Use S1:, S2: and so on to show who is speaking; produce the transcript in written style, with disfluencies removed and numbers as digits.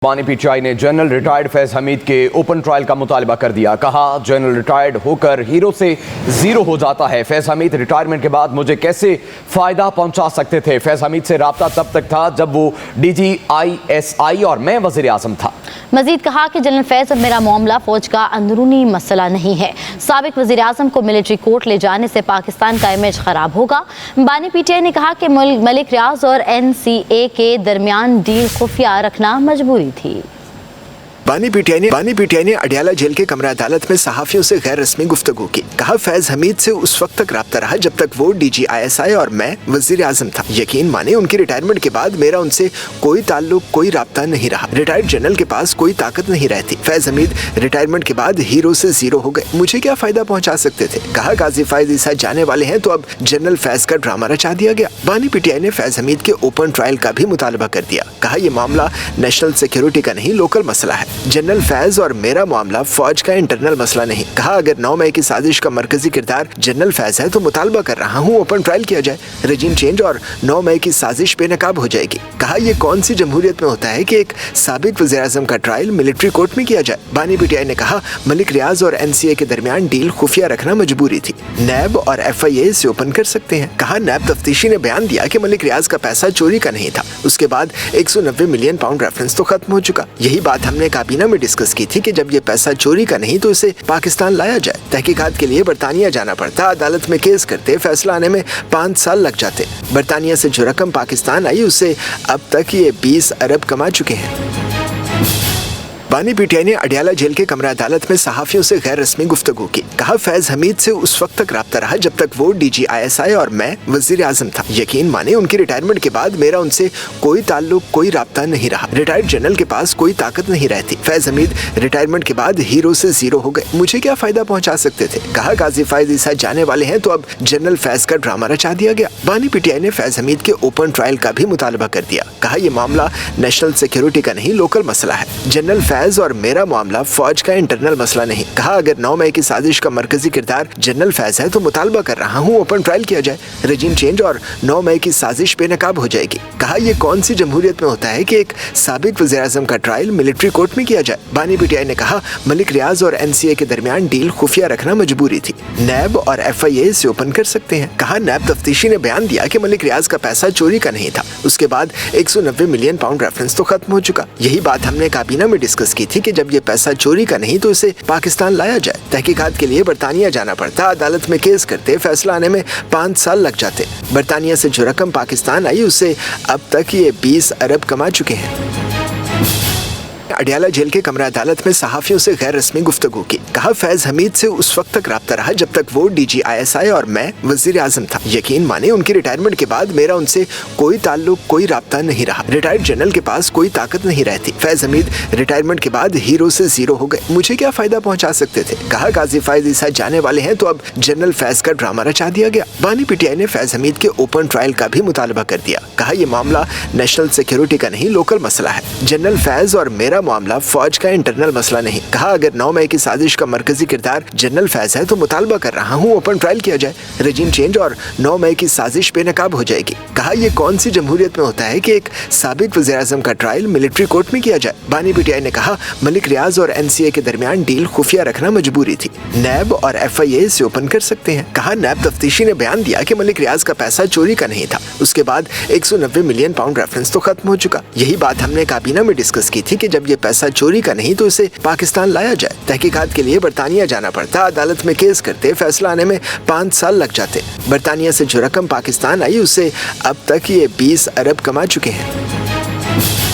S1: बानी पीटीआई ने general retired Faiz Hamid के ओपन ट्रायल का मुतालबा कर दिया। कहा, जनरल रिटायर्ड होकर हीरो से जीरो हो जाता है। फैज हमीद रिटायरमेंट के बाद मुझे कैसे फायदा पहुंचा सकते थे? फैज हमीद से राब्ता तब तक था जब वो DGISI और मैं वजीर आजम था।
S2: मजीद कहा कि जनरल फैज और मेरा मामला फौज का अंदरूनी मसला नहीं है। साबिक वजीर आजम को मिलिट्री कोर्ट ले जाने से पाकिस्तान का इमेज खराब होगा। बानी पीटीआई ने कहा कि मलिक रियाज और NCA के दरमियान डील खुफिया रखना मजबूरी थी।
S3: बानी पीटीआई ने अडियाला जेल के कमरा अदालत में सहाफियों से गैर रस्मी गुफ्तगू की। कहा, फैज हमीद से उस वक्त तक राब्ता रहा जब तक वो DGISI और मैं वजीर आजम था। यकीन माने उनकी रिटायरमेंट के बाद मेरा उनसे कोई ताल्लुक, कोई राब्ता नहीं रहा। रिटायर्ड जनरल के पास कोई ताकत नहीं रहती। फैज हमीद रिटायरमेंट के बाद हीरो से जीरो हो गए। मुझे क्या फायदा पहुंचा सकते थे? कहा, गाजी फायज ईसा जाने वाले हैं तो अब जनरल फैज का ड्रामा रचा दिया गया। बानी पीटीआई ने फैज हमीद के ओपन ट्रायल का भी मुतालबा कर दिया। कहा, यह मामला नेशनल सिक्योरिटी का नहीं, लोकल मसला है। जनरल फैज और मेरा मामला फौज का इंटरनल मसला नहीं। कहा, अगर 9 मई की साजिश का मरकजी किरदार जनरल फैज है तो मुतालबा कर रहा हूँ ओपन ट्रायल किया जाए। रजीम चेंज और 9 मई की साजिश बेनकाब हो जाएगी। कहा, यह कौन सी जमहूरियत में होता है कि एक साबिक वज़ीर आज़म का ट्रायल मिलिट्री कोर्ट में किया जाए। बानी पीटीआई ने कहा, मलिक रियाज और NCA के दरमियान डील खुफिया रखना मजबूरी थी। नैब और FIA से ओपन कर सकते हैं। कहा, नैब तफ्तीशी ने बयान दिया कि मलिक रियाज का पैसा चोरी का नहीं था। उसके बाद 190 मिलियन पाउंड रेफरेंस तो खत्म हो चुका। यही बात हमने काबीना में डिस्कस की थी कि जब ये पैसा चोरी का नहीं तो इसे पाकिस्तान लाया जाए। तहकीकात के लिए बरतानिया जाना पड़ता, अदालत में केस करते, फैसला आने में 5 साल लग जाते। बरतानिया से जो रकम पाकिस्तान आई उससे अब तक ये 20 अरब कमा चुके हैं। बानी पीटीआई ने अडियाला जेल के कमरा अदालत में सहाफियों से गैर रस्मी गुफ्तगू की। कहा, फैज हमीद से उस वक्त तक राब्ता रहा जब तक वो DGISI और मैं वजीर आजम था। यकीन माने उनकी रिटायरमेंट के बाद मेरा उनसे कोई ताल्लुक, कोई राब्ता नहीं रहा। रिटायर्ड जनरल के पास कोई ताकत नहीं रहती। फैज हमीद रिटायरमेंट के बाद हीरो से जीरो हो गए। मुझे क्या फायदा पहुंचा सकते थे? कहा, गाजी फायज ईसा जाने वाले हैं तो अब जनरल फैज का ड्रामा रचा दिया गया। बानी पीटीआई ने फैज हमीद के ओपन ट्रायल का भी मुतालबा कर दिया। कहा, यह मामला नेशनल सिक्योरिटी का नहीं, लोकल मसला है। जनरल फैज और मेरा मामला फौज का इंटरनल मसला नहीं। कहा, अगर 9 मई की साजिश का मरकजी किरदार जनरल फैज है तो मुतालबा कर रहा हूँ ओपन ट्रायल किया जाए। रजीम चेंज और 9 मई की साजिश बेनकाब हो जाएगी। कहा, यह कौन सी जमहूरियत में होता है कि एक साबिक वज़ीर आज़म का ट्रायल मिलिट्री कोर्ट में किया जाए। बानी पीटीआई ने कहा, मलिक रियाज और NCA के दरमियान डील खुफिया रखना मजबूरी थी। नैब और FIA से ओपन कर सकते हैं। कहा, नैब तफ्तीशी ने बयान दिया कि मलिक रियाज का पैसा चोरी का नहीं था। उसके बाद 190 मिलियन पाउंड रेफरेंस तो खत्म हो चुका। यही बात हमने काबीना में डिस्कस की थी कि जब ये पैसा चोरी का नहीं तो इसे पाकिस्तान लाया जाए। तहकीकात के लिए बरतानिया जाना पड़ता, अदालत में केस करते, फैसला आने में 5 साल लग जाते। बरतानिया से जो रकम पाकिस्तान आई उससे अब तक ये 20 अरब कमा चुके हैं। अडियाला जेल के कमरा अदालत में सहाफियों से गैर रस्मी गुफ्तगू की। कहा, फैज हमीद से उस वक्त तक राब्ता रहा जब तक वो DGISI और मैं वजीर आजम था। यकीन माने उनकी रिटायरमेंट के बाद मेरा उनसे कोई ताल्लुक, कोई राब्ता नहीं रहा। रिटायर्ड जनरल के पास कोई ताकत नहीं रहती। फैज हमीद रिटायरमेंट के बाद हीरो से जीरो हो गए। मुझे क्या फायदा पहुंचा सकते थे? कहा, गाजी फायज ईसा जाने वाले हैं तो अब जनरल फैज का ड्रामा रचा दिया गया। बानी पीटीआई ने फैज हमीद के ओपन ट्रायल का भी मुतालबा कर दिया। कहा, यह मामला नेशनल सिक्योरिटी का नहीं, लोकल मसला है। जनरल फैज और मेरा मामला फौज का इंटरनल मसला नहीं। कहा, अगर 9 मई की साजिश का मरकजी किरदार जनरल फैज है तो मुतालबा कर रहा हूँ ओपन ट्रायल किया जाए। रजीम चेंज और 9 मई की साजिश बेनकाब हो जाएगी। कहा, यह कौन सी जमहूरियत में होता है कि एक साबिक वज़ीर आज़म का ट्रायल मिलिट्री कोर्ट में किया जाए। बानी पीटीआई ने कहा, मलिक रियाज और NCA के दरमियान डील खुफिया रखना मजबूरी थी। नैब और FIA से ओपन कर सकते हैं। कहा, नैब तफ्तीशी ने बयान दिया कि मलिक रियाज का पैसा चोरी का नहीं था। उसके बाद 190 मिलियन पाउंड रेफरेंस तो खत्म हो चुका। यही बात हमने काबीना में डिस्कस की थी कि जब ये पैसा चोरी का नहीं तो इसे पाकिस्तान लाया जाए। तहकीकात के लिए बरतानिया जाना पड़ता, अदालत में केस करते, फैसला आने में 5 साल लग जाते। बरतानिया से जो रकम पाकिस्तान आई उससे अब तक ये 20 अरब कमा चुके हैं।